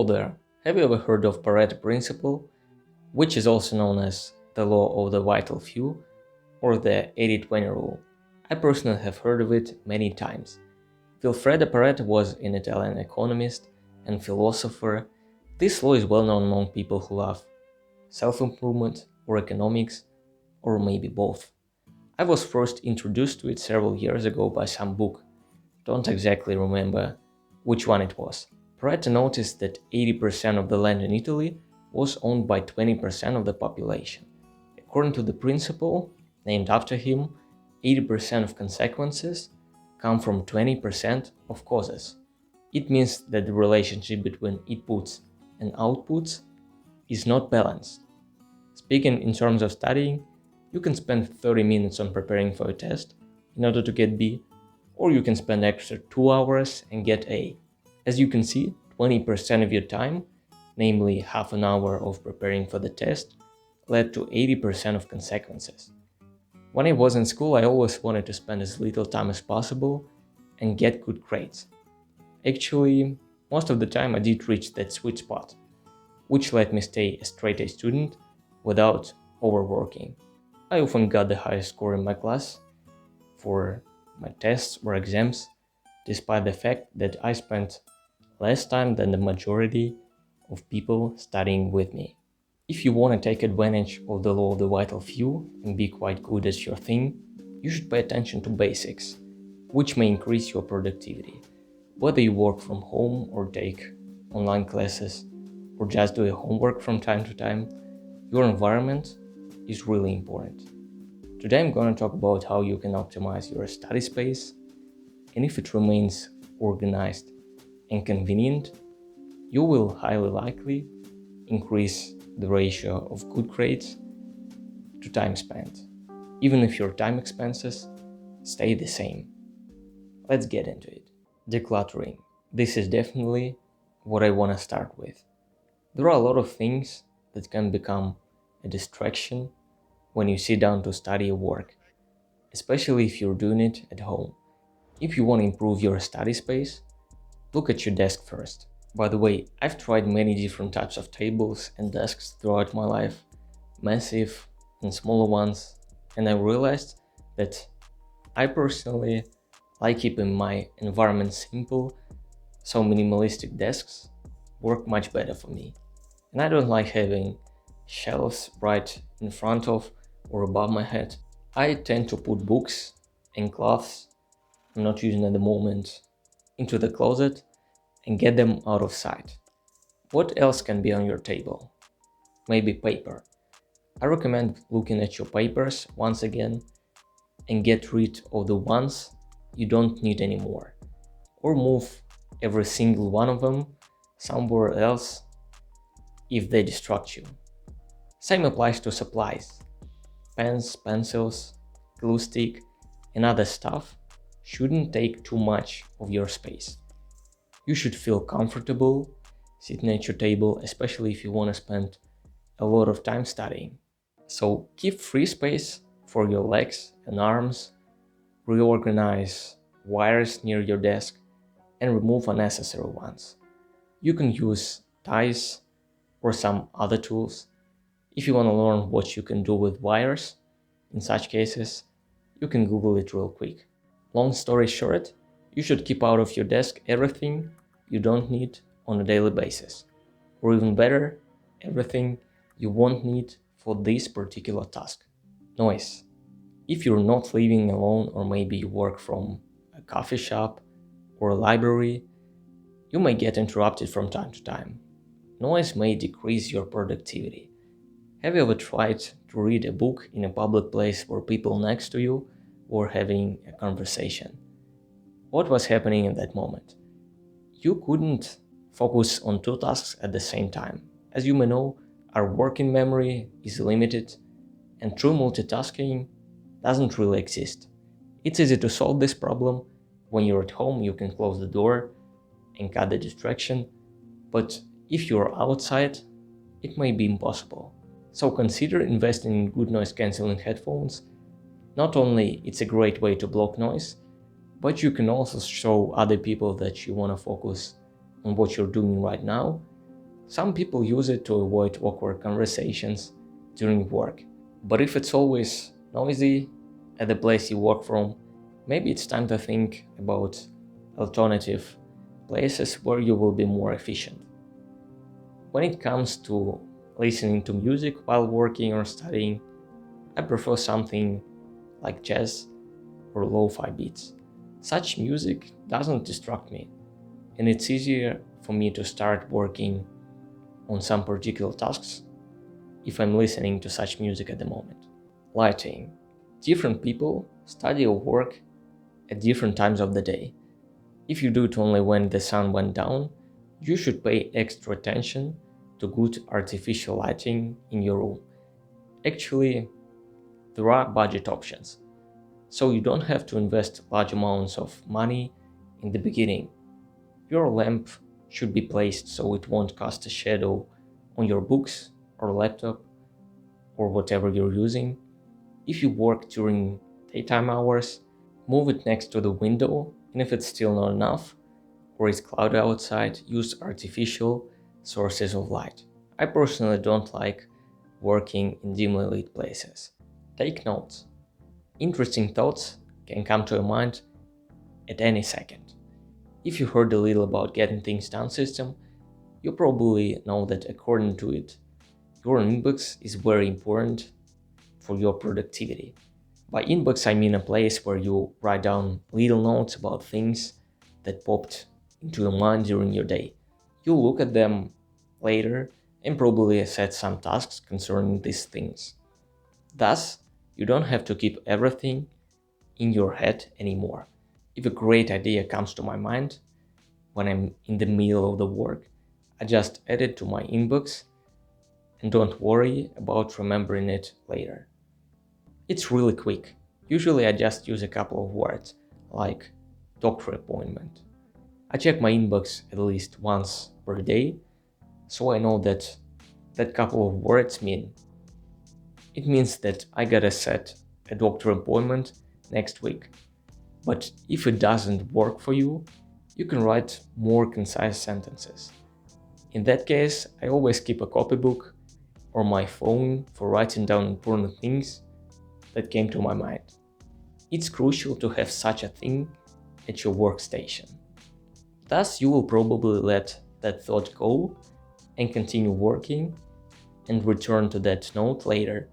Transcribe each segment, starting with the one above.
Hello there. Have you ever heard of Pareto principle, which is also known as the law of the vital few or the 80-20 rule? I personally have heard of it many times. Vilfredo Pareto was an Italian economist and philosopher. This law is well known among people who love self-improvement or economics, or maybe both. I was first introduced to it several years ago by some book. Don't exactly remember which one it was. Pareto noticed that 80% of the land in Italy was owned by 20% of the population. According to the principle, named after him, 80% of consequences come from 20% of causes. It means that the relationship between inputs and outputs is not balanced. Speaking in terms of studying, you can spend 30 minutes on preparing for a test in order to get B, or you can spend extra 2 hours and get A. As you can see, 20% of your time, namely half an hour of preparing for the test, led to 80% of consequences. When I was in school, I always wanted to spend as little time as possible and get good grades. Actually, most of the time I did reach that sweet spot, which let me stay a straight A student without overworking. I often got the highest score in my class for my tests or exams, despite the fact that I spent less time than the majority of people studying with me. If you want to take advantage of the law of the vital few and be quite good at your thing, you should pay attention to basics, which may increase your productivity. Whether you work from home or take online classes or just do your homework from time to time, your environment is really important. Today I'm going to talk about how you can optimize your study space, and if it remains organized and convenient, you will highly likely increase the ratio of good grades to time spent, even if your time expenses stay the same. Let's get into it. Decluttering. This is definitely what I want to start with. There are a lot of things that can become a distraction when you sit down to study or work, especially if you're doing it at home. If you want to improve your study space, look at your desk first. By the way, I've tried many different types of tables and desks throughout my life, massive and smaller ones, and I realized that I personally like keeping my environment simple, so minimalistic desks work much better for me. And I don't like having shelves right in front of or above my head. I tend to put books and cloths I'm not using at the moment into the closet and get them out of sight. What else can be on your table? Maybe paper. I recommend looking at your papers once again and get rid of the ones you don't need anymore, or move every single one of them somewhere else if they distract you. Same applies to supplies. Pens, pencils, glue stick, and other stuff shouldn't take too much of your space. You should feel comfortable sitting at your table, especially if you want to spend a lot of time studying. So keep free space for your legs and arms, reorganize wires near your desk, and remove unnecessary ones. You can use ties or some other tools. If you want to learn what you can do with wires, in such cases, you can Google it real quick. Long story short, you should keep out of your desk everything you don't need on a daily basis. Or even better, everything you won't need for this particular task. Noise. If you're not living alone or maybe you work from a coffee shop or a library, you may get interrupted from time to time. Noise may decrease your productivity. Have you ever tried to read a book in a public place where people next to you were having a conversation? What was happening in that moment? You couldn't focus on two tasks at the same time. As you may know, our working memory is limited, and true multitasking doesn't really exist. It's easy to solve this problem. When you're at home, you can close the door and cut the distraction, but if you're outside, it may be impossible. So consider investing in good noise cancelling headphones. Not only it's a great way to block noise, but you can also show other people that you want to focus on what you're doing right now Some people use it to avoid awkward conversations during work. But if it's always noisy at the place you work from, maybe it's time to think about alternative places where you will be more efficient. When it comes to listening to music while working or studying, I prefer something like jazz or lo-fi beats. Such music doesn't distract me, and it's easier for me to start working on some particular tasks if I'm listening to such music at the moment. Lighting. Different people study or work at different times of the day. If you do it only when the sun went down, you should pay extra attention to good artificial lighting in your room. Actually, there are budget options, so you don't have to invest large amounts of money in the beginning. Your lamp should be placed so it won't cast a shadow on your books or laptop or whatever you're using. If you work during daytime hours, move it next to the window, and if it's still not enough or it's cloudy outside, use artificial sources of light. I personally don't like working in dimly lit places. Take notes. Interesting thoughts can come to your mind at any second. If you heard a little about getting things done system, you probably know that according to it, your inbox is very important for your productivity. By inbox, I mean a place where you write down little notes about things that popped into your mind during your day. You'll look at them later and probably set some tasks concerning these things. Thus, you don't have to keep everything in your head anymore. If a great idea comes to my mind when I'm in the middle of the work, I just add it to my inbox and don't worry about remembering it later. It's really quick. Usually I just use a couple of words, like doctor appointment. I check my inbox at least once per day, so I know that that couple of words mean. It means that I gotta set a doctor appointment next week. But if it doesn't work for you, you can write more concise sentences. In that case, I always keep a copybook or my phone for writing down important things that came to my mind. It's crucial to have such a thing at your workstation. Thus, you will probably let that thought go and continue working and return to that note later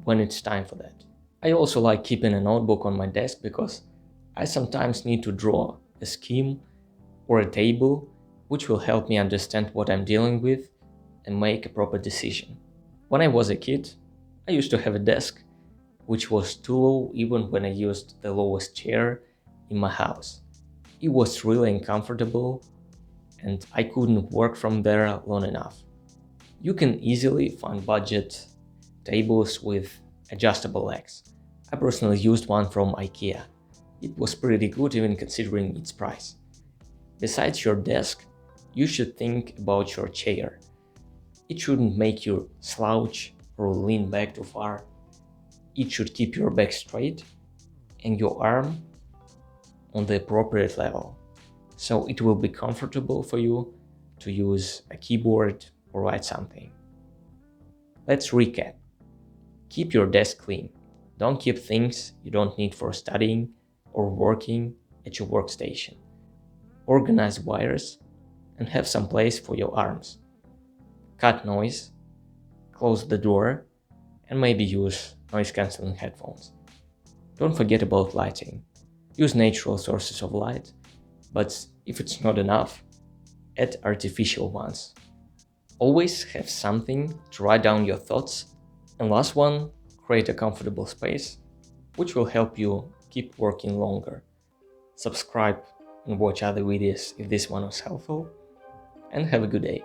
when it's time for that. I also like keeping a notebook on my desk because I sometimes need to draw a scheme or a table which will help me understand what I'm dealing with and make a proper decision. When I was a kid, I used to have a desk which was too low even when I used the lowest chair in my house. It was really uncomfortable and I couldn't work from there long enough. You can easily find budget tables with adjustable legs. I personally used one from IKEA. It was pretty good even considering its price. Besides your desk, you should think about your chair. It shouldn't make you slouch or lean back too far. It should keep your back straight and your arm on the appropriate level, so it will be comfortable for you to use a keyboard or write something. Let's recap. Keep your desk clean. Don't keep things you don't need for studying or working at your workstation. Organize wires and have some place for your arms. Cut noise, close the door, and maybe use noise-canceling headphones. Don't forget about lighting. Use natural sources of light, but if it's not enough, add artificial ones. Always have something to write down your thoughts. And last one, create a comfortable space, which will help you keep working longer. Subscribe and watch other videos if this one was helpful, and have a good day.